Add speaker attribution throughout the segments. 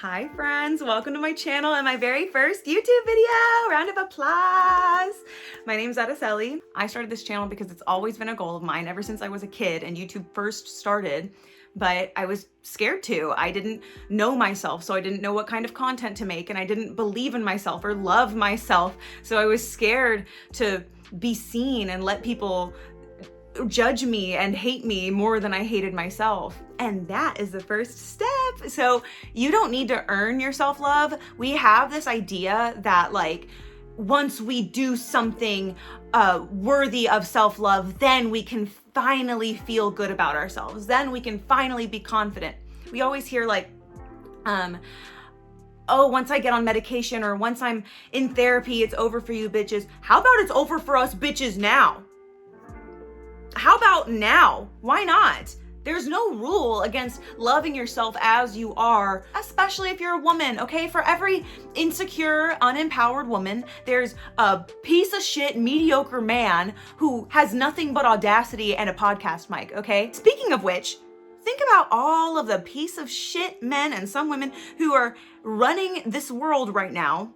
Speaker 1: Hi friends, welcome to my channel and my very first YouTube video. Round of applause. My name's Araceli. I started this channel because it's always been a goal of mine ever since I was a kid and YouTube first started, but I was scared to. I didn't know myself, so I didn't know what kind of content to make, and I didn't believe in myself or love myself, so I was scared to be seen and let people judge me and hate me more than I hated myself. And that is the first step. So you don't need to earn your self-love. We have this idea that like once we do something worthy of self-love, then we can finally feel good about ourselves. Then we can finally be confident. We always hear like, oh, once I get on medication or once I'm in therapy, it's over for you bitches. How about it's over for us bitches now? How about now? Why not? There's no rule against loving yourself as you are, especially if you're a woman, okay? For every insecure, unempowered woman, there's a piece of shit, mediocre man who has nothing but audacity and a podcast mic, okay? Speaking of which, think about all of the piece of shit men and some women who are running this world right now,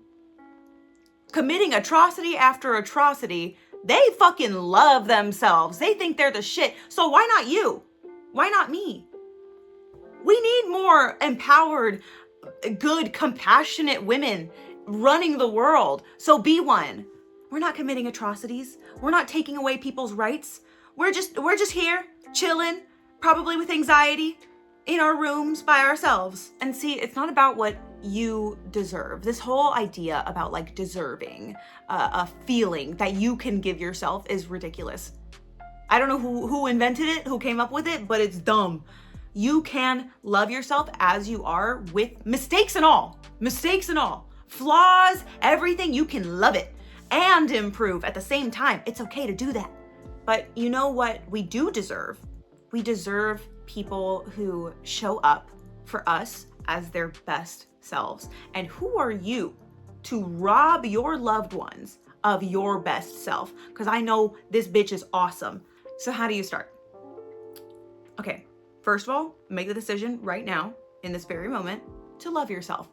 Speaker 1: committing atrocity after atrocity. They fucking love themselves. They think they're the shit. So why not you? Why not me? We need more empowered, good, compassionate women running the world. So be one. We're not committing atrocities. We're not taking away people's rights. We're just here chilling, probably with anxiety, in our rooms by ourselves. And see, it's not about what you deserve. This whole idea about like deserving a feeling that you can give yourself is ridiculous. I don't know who invented it, who came up with it, but it's dumb. You can love yourself as you are with mistakes and all, flaws, everything. You can love it and improve at the same time. It's okay to do that. But you know what we do deserve? We deserve people who show up for us as their best selves. And who are you to rob your loved ones of your best self? Because I know this bitch is awesome. So how do you start? Okay, first of all, make the decision right now, in this very moment, to love yourself.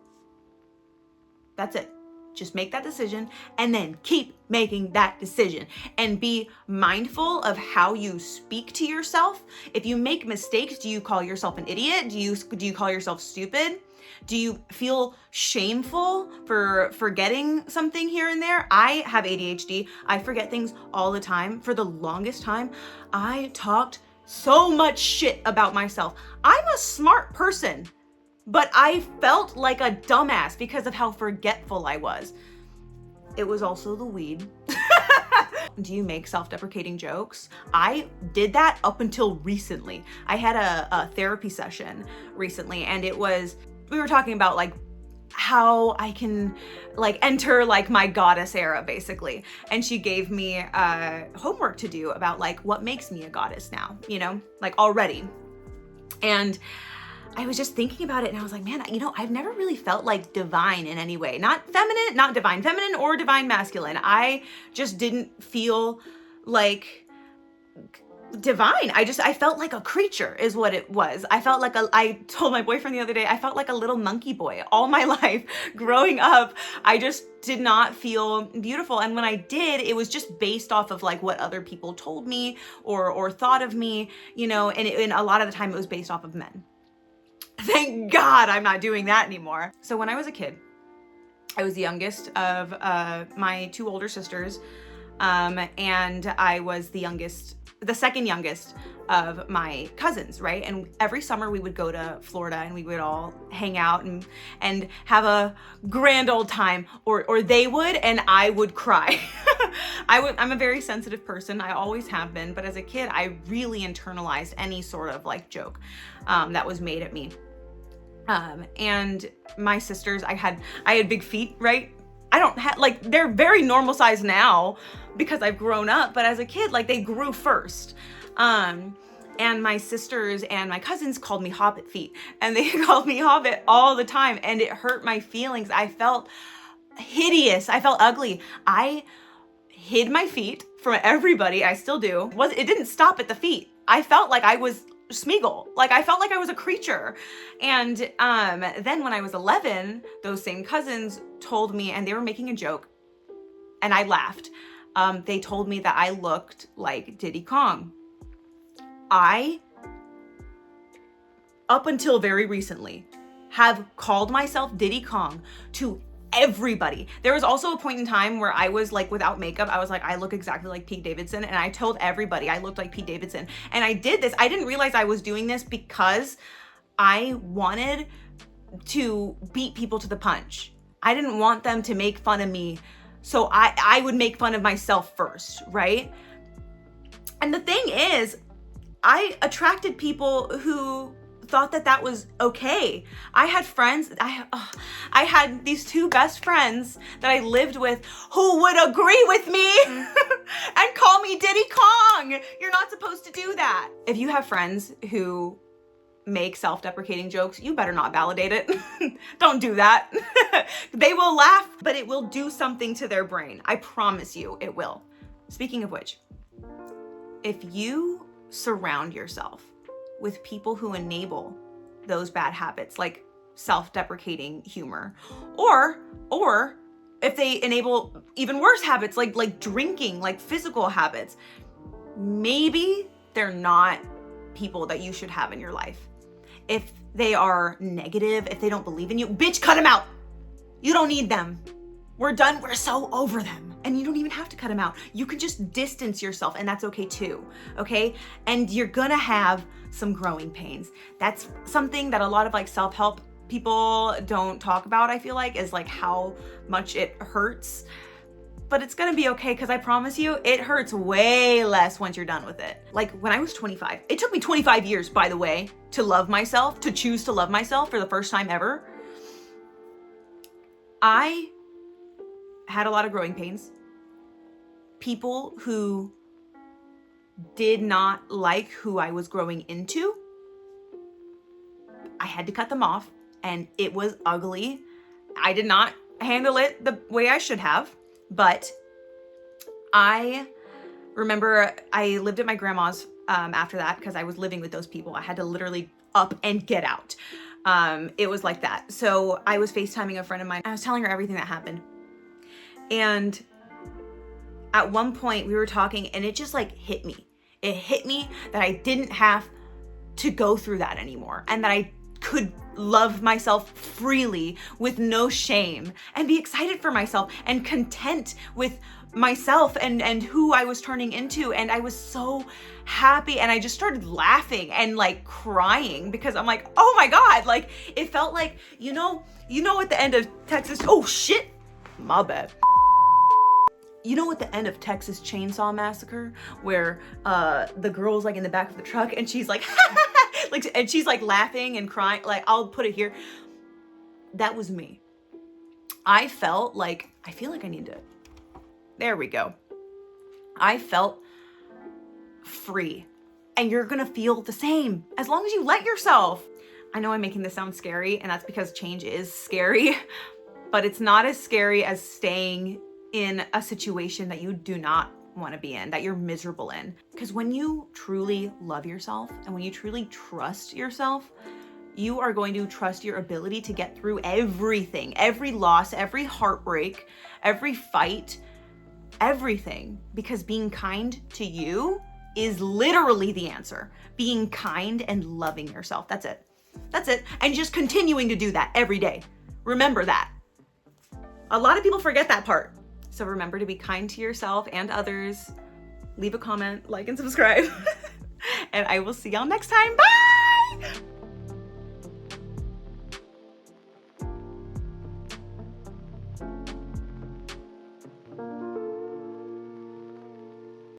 Speaker 1: That's it. Just make that decision and then keep making that decision and be mindful of how you speak to yourself. If you make mistakes, do you call yourself an idiot? Do you call yourself stupid? Do you feel shameful for forgetting something here and there? I have ADHD. I forget things all the time. For the longest time, I talked so much shit about myself. I'm a smart person, but I felt like a dumbass because of how forgetful I was. It was also the weed. Do you make self-deprecating jokes? I did that up until recently. I had a therapy session recently, and we were talking about like how I can like enter like my goddess era basically. And she gave me homework to do about like what makes me a goddess now, you know, like already. And I was just thinking about it and I was like, man, you know, I've never really felt like divine in any way. Not feminine, not divine feminine or divine masculine. I just didn't feel like divine. I felt like a creature is what it was. I felt like I told my boyfriend the other day, I felt like a little monkey boy all my life growing up. I just did not feel beautiful. And when I did, it was just based off of like what other people told me or thought of me, you know, and a lot of the time it was based off of men. Thank God I'm not doing that anymore. So when I was a kid, I was the youngest of my two older sisters, and I was the second youngest of my cousins, right? And every summer we would go to Florida and we would all hang out and have a grand old time, or they would, and I would cry. I'm a very sensitive person. I always have been, but as a kid, I really internalized any sort of like joke that was made at me. And my sisters, I had big feet, right? I don't have, like, they're very normal size now because I've grown up, but as a kid, like, they grew first. And my sisters and my cousins called me Hobbit feet, and they called me Hobbit all the time, and it hurt my feelings. I felt hideous. I felt ugly. I hid my feet from everybody. I still do. It didn't stop at the feet. I felt like I was Smeagol. Like, I felt like I was a creature. And then when I was 11, those same cousins told me, and they were making a joke, and I laughed. They told me that I looked like Diddy Kong. Up until very recently, have called myself Diddy Kong to everybody. There was also a point in time where I was like, without makeup, I was like, I look exactly like Pete Davidson. And I told everybody I looked like Pete Davidson. And I did this. I didn't realize I was doing this because I wanted to beat people to the punch. I didn't want them to make fun of me. So I would make fun of myself first, right? And the thing is, I attracted people who thought that that was okay. I had friends, I had these two best friends that I lived with who would agree with me and call me Diddy Kong. You're not supposed to do that. If you have friends who make self-deprecating jokes, you better not validate it. Don't do that. They will laugh, but it will do something to their brain. I promise you it will. Speaking of which, if you surround yourself with people who enable those bad habits, like self-deprecating humor, or if they enable even worse habits, like drinking, like physical habits, maybe they're not people that you should have in your life. If they are negative, if they don't believe in you, bitch, cut them out. You don't need them. We're done. We're so over them. And you don't even have to cut them out. You can just distance yourself, and that's okay too, okay? And you're gonna have some growing pains. That's something that a lot of like self-help people don't talk about, I feel like, is like how much it hurts. But it's gonna be okay, because I promise you, it hurts way less once you're done with it. Like when I was 25, it took me 25 years, by the way, to love myself, to choose to love myself for the first time ever. I had a lot of growing pains. People who did not like who I was growing into, I had to cut them off, and it was ugly. I did not handle it the way I should have, but I remember I lived at my grandma's after that, because I was living with those people. I had to literally up and get out. It was like that. So I was FaceTiming a friend of mine. I was telling her everything that happened. And at one point we were talking, and it just like hit me. It hit me that I didn't have to go through that anymore, and that I could love myself freely with no shame, and be excited for myself and content with myself and who I was turning into. And I was so happy, and I just started laughing and like crying, because I'm like, oh my God, like it felt like, you know at the end of Texas, oh shit, my bad. You know, at the end of Texas Chainsaw Massacre, where the girl's like in the back of the truck, and she's like, like, and she's like laughing and crying. Like, I'll put it here. That was me. I felt like, I feel like I need to, there we go. I felt free, and you're gonna feel the same as long as you let yourself. I know I'm making this sound scary, and that's because change is scary, but it's not as scary as staying in a situation that you do not want to be in, that you're miserable in. Because when you truly love yourself, and when you truly trust yourself, you are going to trust your ability to get through everything, every loss, every heartbreak, every fight, everything. Because being kind to you is literally the answer. Being kind and loving yourself. That's it. That's it. And just continuing to do that every day. Remember that. A lot of people forget that part. So remember to be kind to yourself and others. Leave a comment, like, and subscribe. And I will see y'all next time. Bye!